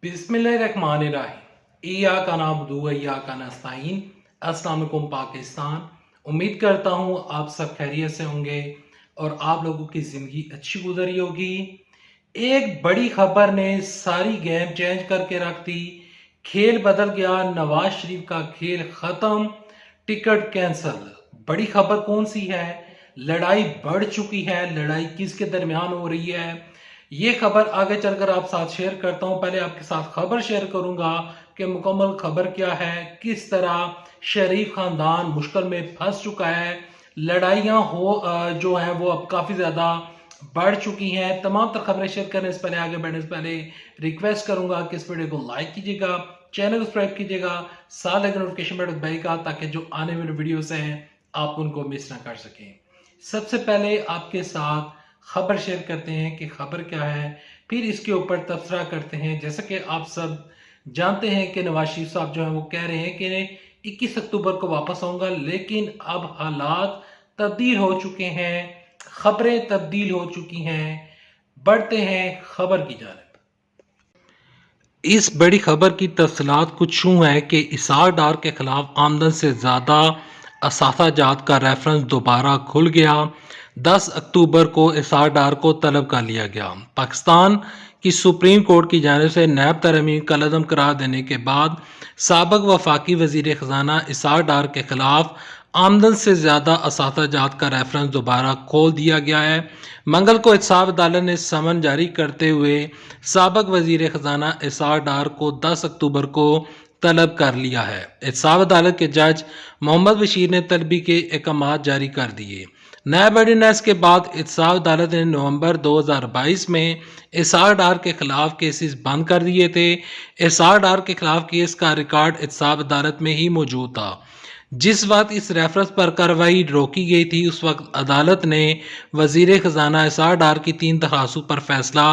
बिस्मिल्लाहिर्रहमानिर्रहीम। इय्याका नअबुदु व इय्याका नस्तईन। अस्सलाम वालेकुम पाकिस्तान। उम्मीद करता हूँ आप सब खैरियत से होंगे और आप लोगों की ज़िंदगी अच्छी गुजरी होगी। एक बड़ी खबर ने सारी गेम चेंज करके रख दी। खेल बदल गया, नवाज शरीफ का खेल खत्म, टिकट कैंसल। बड़ी खबर कौन सी है? लड़ाई बढ़ चुकी है। लड़ाई किसके दरमियान हो रही है, ये खबर आगे चलकर आप साथ शेयर करता हूं। पहले आपके साथ खबर शेयर करूंगा कि मुकम्मल खबर क्या है, किस तरह शरीफ खानदान मुश्किल में फंस चुका है। लड़ाइयां जो है वो अब काफी ज्यादा बढ़ चुकी हैं। तमाम तर खबरें शेयर करने से पहले, आगे बढ़ने से पहले रिक्वेस्ट करूंगा कि इस वीडियो को लाइक कीजिएगा, चैनल को सब्सक्राइब कीजिएगा, साथ लगे नोटिफिकेशन बेल दबाइएगा ताकि जो आने वाले वीडियोस हैं आप उनको मिस ना कर सकें। सबसे पहले आपके साथ खबर शेयर करते हैं कि खबर क्या है, फिर इसके ऊपर तबसरा करते हैं। जैसा कि आप सब जानते हैं कि नवाज शरीफ साहब जो है वो कह रहे हैं कि 21 अक्टूबर को वापस आऊंगा, लेकिन अब हालात तब्दील हो चुके हैं, खबरें तब्दील हो चुकी हैं। बढ़ते हैं खबर की जानिब। इस बड़ी खबर की तफसीलात कुछ यूँ है कि इसाक डार के खिलाफ आमदन से ज़्यादा असासाजात का रेफरेंस दोबारा खुल गया। 10 अक्टूबर को इसाक डार को तलब कर लिया गया। पाकिस्तान की सुप्रीम कोर्ट की जानिब से नैब तरमीम कलअदम करार देने के बाद साबिक वफाकी वजीर खजाना इसाक डार के खिलाफ आमदन से ज़्यादा असासाजात का रेफरेंस दोबारा खोल दिया गया है। मंगल को एहतसाब अदालत ने समन जारी करते हुए साबिक वजीर खजाना इसाक डार को 10 अक्टूबर को तलब कर लिया है। एहतसाब अदालत के जज मोहम्मद बशीर ने तलबी के अहकाम जारी कर दिए। नैब ऑर्डिनेंस के बाद एहतसाब अदालत ने नवंबर 2022 में इसाक डार के खिलाफ केसेस बंद कर दिए थे। इसाक डार के खिलाफ केस का रिकॉर्ड एहतसाब अदालत में ही मौजूद था। जिस वक्त इस रेफरेंस पर कार्रवाई रोकी गई थी, उस वक्त अदालत ने वजीर खजाना इसाक डार की 3 दरख्वास्तों पर फैसला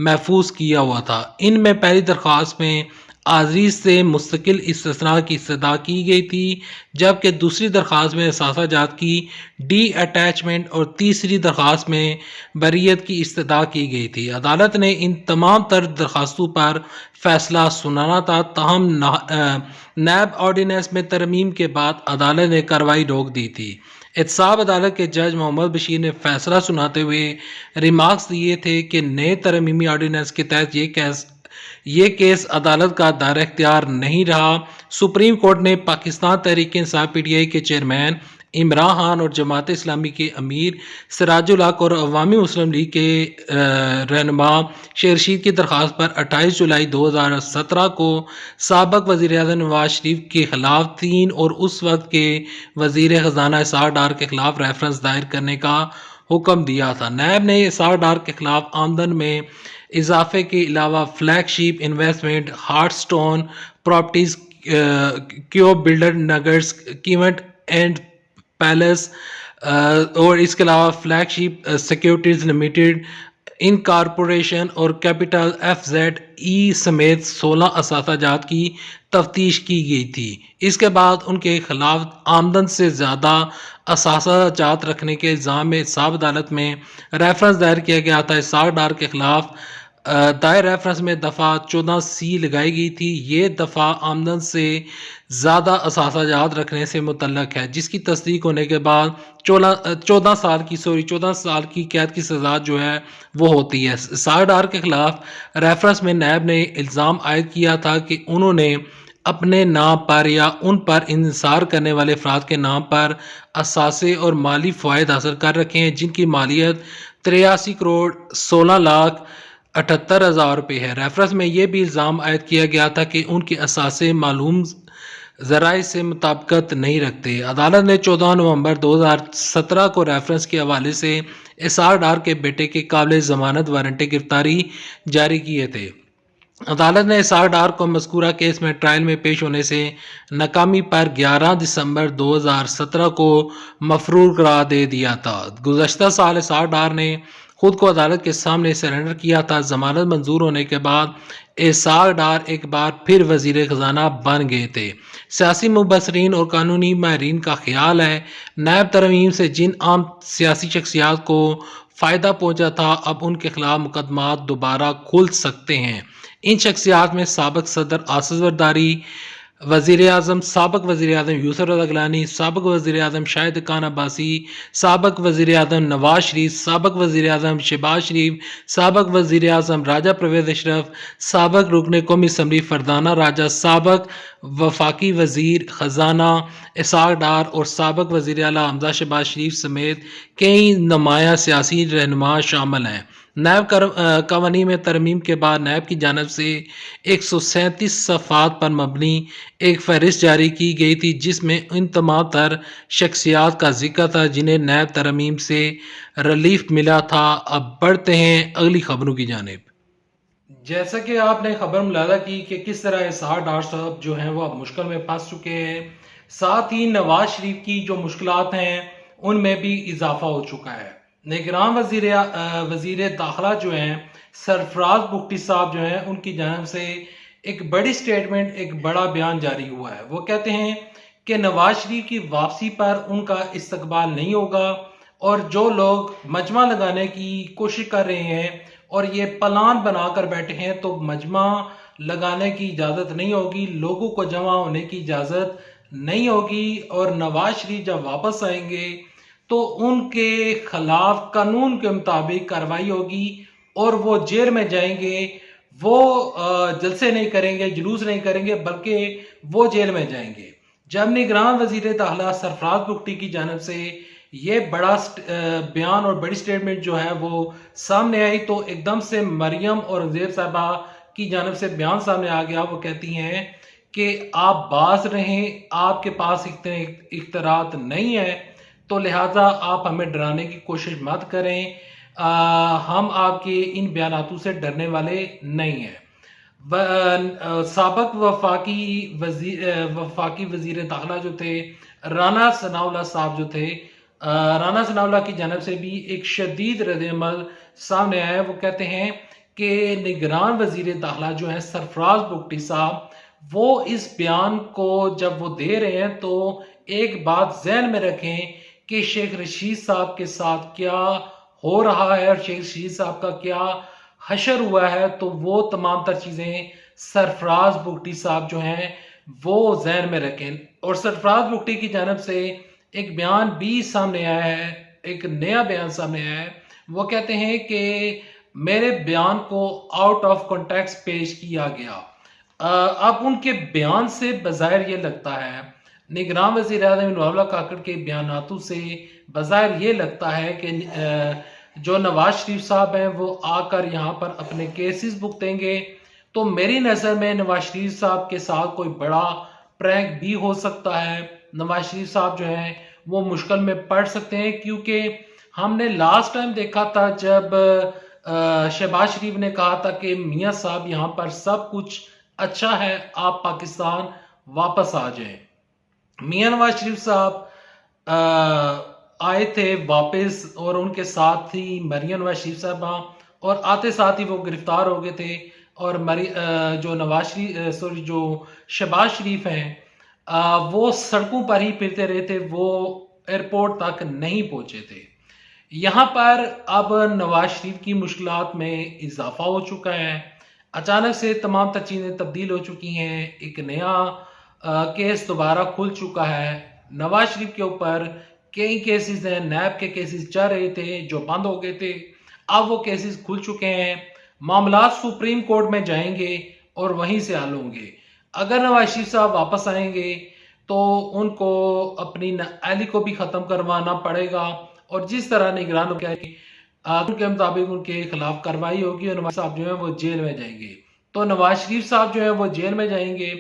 महफूज किया हुआ था। इनमें पहली दरख्वास्त में आजीज से मुस्तकिल इस्तिस्ना की इस्तदा की गई थी, जबकि दूसरी दरख्वास्त में असासाजात की डी अटैचमेंट और तीसरी दरख्वास्त में बरीयत की इस्तदा की गई थी। अदालत ने इन तमाम तर दरख्वास्तों पर फैसला सुनाना था, ताहम नैब ऑर्डिनेंस में तरमीम के बाद अदालत ने कार्रवाई रोक दी थी। एहतसाब अदालत के जज मोहम्मद बशीर ने फैसला सुनाते हुए रिमार्क्स दिए थे कि नए तरमीमी ऑर्डिनेंस के तहत ये केस अदालत का दायरा इख्तियार नहीं रहा। सुप्रीम कोर्ट ने पाकिस्तान तहरीक इंसाफ PTI के चेयरमैन इमरान खान और जमात इस्लामी के अमीर सिराजुल हक और अवामी मुस्लिम लीग के रहनुमा शेर रशीद की दरख्वास्त पर 28 जुलाई 2017 को साबिक वज़ीर आज़म नवाज शरीफ के खिलाफ 3 और उस वक्त के वज़ीर ख़जाना इसाक डार के खिलाफ रेफरेंस दायर करने का हुक्म दिया था। नैब ने इसाक डार के खिलाफ आमदन में इजाफे के अलावा फ्लैगशिप इन्वेस्टमेंट, हार्टस्टोन प्रॉपर्टीज, क्योब बिल्डर नगर्स, कीमेंट एंड पैलेस और इसके अलावा फ्लैगशिप सिक्योरिटीज लिमिटेड इनकॉर्पोरेशन और कैपिटल FZE समेत 16 असासाजात की तफ्तीश की गई थी। इसके बाद उनके खिलाफ आमदन से ज़्यादा असासाजात रखने के इल्ज़ाम में एहतसाब अदालत में रेफरेंस दायर किया गया था। इसाक डार के खिलाफ दायर रेफरेंस में दफ़ा 14C लगाई गई थी। ये दफ़ा आमदन से ज़्यादा असासाजात रखने से मुतल्लक है, जिसकी तस्दीक होने के बाद 14 साल की कैद की सज़ा जो है वो होती है। इसाक डार के खिलाफ रेफरेंस में नैब ने इल्ज़ाम आयद किया था कि उन्होंने अपने नाम पर या उन पर इंसार करने वाले अफराद के नाम पर असासे और माली फ़वाइद हासिल कर रखे हैं, जिनकी मालियत 83 करोड़ 16 लाख 78,000 रुपये है। रेफरेंस में यह भी इल्ज़ाम आयद किया गया था कि उनके असासे मालूम ज़राए से मुताबिकत नहीं रखते। अदालत ने 14 नवंबर 2017 को रेफरेंस के हवाले से इसाक डार के बेटे के काबिल ज़मानत वारंट गिरफ्तारी जारी किए थे। अदालत ने इसाक डार को मज़कूरा केस में ट्रायल में पेश होने से नाकामी पर 11 दिसंबर 2017 को मफरूर करार दे दिया था। गुज़श्ता साल इसाक डार ने खुद को अदालत के सामने सरेंडर किया था। जमानत मंजूर होने के बाद इसाक डार एक बार फिर वजीर खजाना बन गए थे। सियासी मुबसरीन और कानूनी माहिरीन का ख्याल है नैब तरमीम से जिन आम सियासी शख्सियात को फ़ायदा पहुंचा था, अब उनके खिलाफ मुकदमात दोबारा खुल सकते हैं। इन शख्सियात में साबिक सदर आसिफ जरदारी, साबिक वज़ीर आज़म यूसुफ रज़ा गिलानी, साबिक वज़ीर आज़म शाहिद खान अब्बासी, साबिक वज़ीर आज़म नवाज शरीफ, साबिक वज़ीर आज़म शहबाज शरीफ, साबिक वज़ीर आज़म राजा परवेज़ अशरफ, साबिक रुकन कौमी असम्बली फरदाना राजा, साबिक वफाकी वज़ीर ख़जाना इसहाक डार और साबिक वज़ीर आला हमज़ा शहबाज शरीफ समेत कई नुमाया सियासी रहनुमा शामिल हैं। नैब कवानीन में तरमीम के बाद नैब की जानब से 137 सफ़ात पर मबनी एक फ़हरिस्त जारी की गई थी, जिसमें इन तमाम तर शख्सियात का जिक्र था जिन्हें नैब तरमीम से रिलीफ मिला था। अब बढ़ते हैं अगली खबरों की जानिब। जैसा कि आपने खबर मुलादा की कि किस तरह इसहाक डार साहब जो हैं वो अब मुश्किल में फंस चुके हैं, साथ ही नवाज शरीफ की जो मुश्किलात हैं उनमें भी इजाफा हो चुका है। निगरान वजीर दाखिला जो हैं सरफराज बुगटी साहब जो हैं उनकी जानब से एक बड़ी स्टेटमेंट, एक बड़ा बयान जारी हुआ है। वो कहते हैं कि नवाज शरीफ की वापसी पर उनका इस्तकबाल नहीं होगा और जो लोग मजमा लगाने की कोशिश कर रहे हैं और ये प्लान बनाकर बैठे हैं तो मजमा लगाने की इजाज़त नहीं होगी, लोगों को जमा होने की इजाज़त नहीं होगी। और नवाज शरीफ जब वापस आएंगे तो उनके खिलाफ कानून के मुताबिक कार्रवाई होगी और वो जेल में जाएंगे। वो जलसे नहीं करेंगे, जुलूस नहीं करेंगे, बल्कि वो जेल में जाएंगे। जब निगरान वजीर दाखिला सरफराज बुगटी की जानब से ये बड़ा बयान और बड़ी स्टेटमेंट जो है वो सामने आई तो एकदम से मरियम और ज़ेब साहबा की जानब से बयान सामने आ गया। वो कहती हैं कि आप बाज रहें, आपके पास इतने इख्तियारात नहीं है, तो लिहाजा आप हमें डराने की कोशिश मत करें। हम आपके इन बयानातों से डरने वाले नहीं हैं। साबिक वफाकी वजीर दाखिला जो थे राना सनाउल्लाह साहब जो थे, राना सनाउल्लाह की जानब से भी एक शदीद रद्द-ए-अमल सामने आया है। वो कहते हैं कि निगरान वजीर दाखिला जो है सरफराज बुगटी साहब, वो इस बयान को जब वो दे रहे हैं तो एक बात जहन में रखें कि शेख रशीद साहब के साथ क्या हो रहा है और शेख रशीद साहब का क्या हशर हुआ है, तो वो तमाम तर चीज़ें सरफराज बुगटी साहब जो हैं वो जहन में रखें। और सरफराज बुगटी की जानब से एक बयान भी सामने आया है, एक नया बयान सामने आया है। वो कहते हैं कि मेरे बयान को आउट ऑफ कॉन्टेक्स्ट पेश किया गया। अब उनके बयान से बज़ाहिर ये लगता है, निगरान वज़ीर आज़म नवाब काकड़ के बयानातों से बज़ाहिर ये लगता है कि जो नवाज शरीफ साहब हैं वो आकर यहाँ पर अपने केसेस भुगतेंगे। तो मेरी नज़र में नवाज शरीफ साहब के साथ कोई बड़ा प्रैंक भी हो सकता है। नवाज शरीफ साहब जो हैं वो मुश्किल में पड़ सकते हैं, क्योंकि हमने लास्ट टाइम देखा था जब शहबाज शरीफ ने कहा था कि मियाँ साहब यहाँ पर सब कुछ अच्छा है, आप पाकिस्तान वापस आ जाएं। मियाँ नवाज शरीफ साहब आए थे वापस और उनके साथ ही मरियम नवाज शरीफ साहबा, और आते साथ ही वो गिरफ्तार हो गए थे। और जो नवाज शरीफ जो शहबाज शरीफ हैं वो सड़कों पर ही फिरते रहे थे, वो एयरपोर्ट तक नहीं पहुंचे थे। यहाँ पर अब नवाज शरीफ की मुश्किलात में इजाफा हो चुका है। अचानक से तमाम तर चीज़ें तब्दील हो चुकी हैं। एक नया केस दोबारा खुल चुका है नवाज शरीफ के ऊपर। कई केसेस हैं, नैब के केसेस चल रहे थे जो बंद हो गए थे, अब वो केसेस खुल चुके हैं। मामला सुप्रीम कोर्ट में जाएंगे और वहीं से हल होंगे। अगर नवाज शरीफ साहब वापस आएंगे तो उनको अपनी नाअहली को भी ख़त्म करवाना पड़ेगा, और जिस तरह निगरान उनके मुताबिक उनके खिलाफ कार्रवाई होगी और नवाज साहब जो है वो जेल में जाएंगे। तो नवाज शरीफ साहब जो है वो जेल में जाएंगे।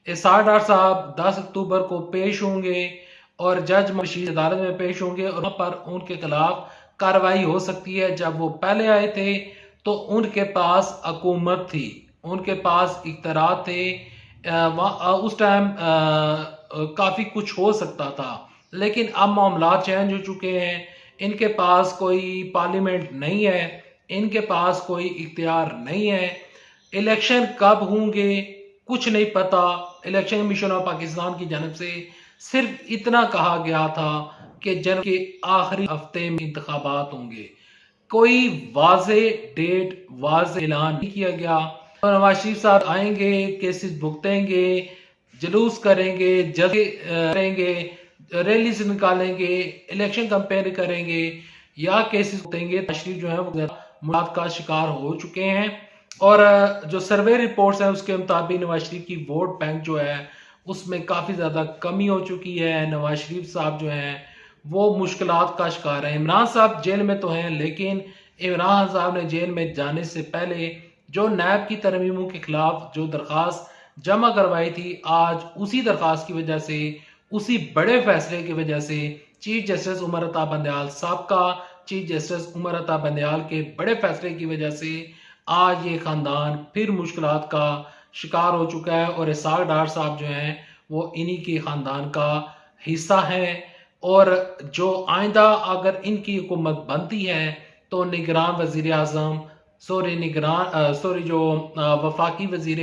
इसहाक डार साहब 10 अक्टूबर को पेश होंगे और जज मशीद अदालत में पेश होंगे और वहां पर उनके खिलाफ कार्रवाई हो सकती है। जब वो पहले आए थे तो उनके पास हुकूमत थी, उनके पास इख्तियार थे, उस टाइम काफ़ी कुछ हो सकता था। लेकिन अब मामला चेंज हो चुके हैं। इनके पास कोई पार्लियामेंट नहीं है, इनके पास कोई इख्तियार नहीं है। इलेक्शन कब होंगे कुछ नहीं पता। इलेक्शन कमीशन ऑफ पाकिस्तान की जानब से सिर्फ इतना कहा गया था कि जनवरी के आखिरी हफ्ते में इंतखाबात होंगे। कोई वाज़े डेट, वाज़े ऐलान नहीं किया गया। तो नवाज शरीफ साहब आएंगे, केसेस भुगतेंगे, जुलूस करेंगे, जलसे करेंगे, रैलीज निकालेंगे, इलेक्शन कैंपेन करेंगे या केसेस भुगतेंगे। नवाज शरीफ जो है वो मुलाकात का शिकार हो चुके हैं और जो सर्वे रिपोर्ट्स हैं उसके मुताबिक नवाज शरीफ की वोट बैंक जो है उसमें काफ़ी ज़्यादा कमी हो चुकी है। नवाज शरीफ साहब जो हैं वो मुश्किलात का शिकार है। इमरान साहब जेल में तो हैं, लेकिन इमरान साहब ने जेल में जाने से पहले जो नैब की तरमीमों के खिलाफ जो दरख्वास्त जमा करवाई थी, आज उसी दरख्वास्त की वजह से, उसी बड़े फैसले की वजह से चीफ जस्टिस उमर अता बंदयाल साहब का, चीफ जस्टिस उमर अता बंदयाल के बड़े फैसले की वजह से आज ये खानदान फिर मुश्किलात का शिकार हो चुका है और इसाक डार साहब जो हैं वो इन्हीं के खानदान का हिस्सा है। और जो आइंदा अगर इनकी हुकूमत बनती है तो निगरान वजीर आजम सॉरी जो वफाकी वजीर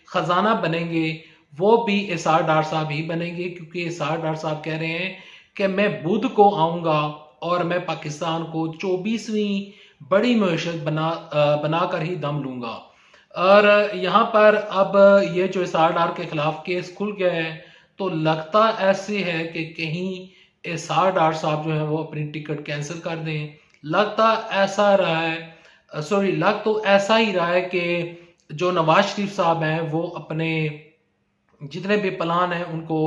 खजाना बनेंगे वो भी इसाक डार साहब ही बनेंगे, क्योंकि इसाक डार साहब कह रहे हैं कि मैं बुध को आऊंगा और मैं पाकिस्तान को 24वीं बड़ी मईशत बनाकर ही दम लूंगा। और यहाँ पर अब ये जो इसाक डार के खिलाफ केस खुल गया है तो लगता ऐसे है कि कहीं इसाक डार साहब जो है वो अपनी टिकट कैंसिल कर दें। लगता ऐसा रहा है, सॉरी लग तो ऐसा ही रहा है कि जो नवाज शरीफ साहब हैं वो अपने जितने भी प्लान हैं उनको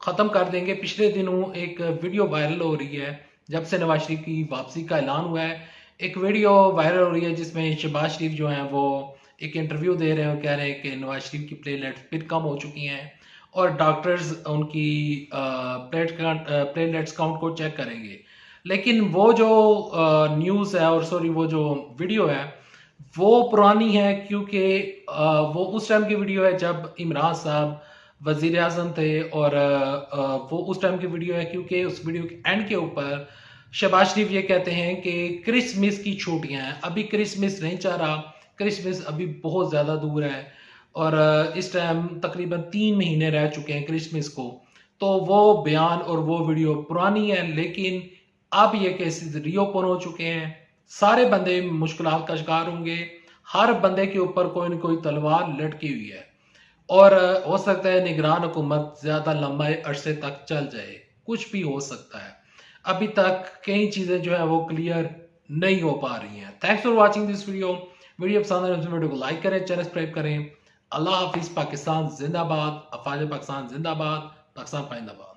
ख़त्म कर देंगे। पिछले दिनों एक वीडियो वायरल हो रही है, जब से नवाज शरीफ की वापसी का ऐलान हुआ है, एक वीडियो वायरल हो रही है जिसमें शहबाज शरीफ जो हैं वो एक इंटरव्यू दे रहे हैं और कह रहे हैं कि नवाज शरीफ की प्लेटलेट्स फिर कम हो चुकी हैं और डॉक्टर्स उनकी प्लेटलेट्स काउंट को चेक करेंगे। लेकिन वो जो न्यूज़ है और सॉरी वो जो वीडियो है वो पुरानी है, क्योंकि वो उस टाइम की वीडियो है जब इमरान साहब वजीर आजम थे और वो उस टाइम की वीडियो है, क्योंकि उस वीडियो के एंड के ऊपर शहबाज शरीफ ये कहते हैं कि क्रिसमस की छुट्टियां हैं, अभी क्रिसमस नहीं चाह रहा, क्रिसमस अभी बहुत ज़्यादा दूर है और इस टाइम तकरीबन 3 महीने रह चुके हैं क्रिसमस को। तो वो बयान और वो वीडियो पुरानी है, लेकिन अब ये केसेस रीओपन हो चुके हैं। सारे बंदे मुश्किलात का शिकार होंगे, हर बंदे के ऊपर कोई न कोई तलवार लटकी हुई है और हो सकता है निगरान हुकूमत ज्यादा लंबे अरसे तक चल जाए, कुछ भी हो सकता है। अभी तक कई चीजें जो है वो क्लियर नहीं हो पा रही हैं। Thanks for watching this video पसंद है तो वीडियो को लाइक करें, चैनल सब्सक्राइब करें। अल्लाह हाफिज। पाकिस्तान जिंदाबाद, अफवाज पाकिस्तान जिंदाबाद, पाकिस्तान पाइंदाबाद।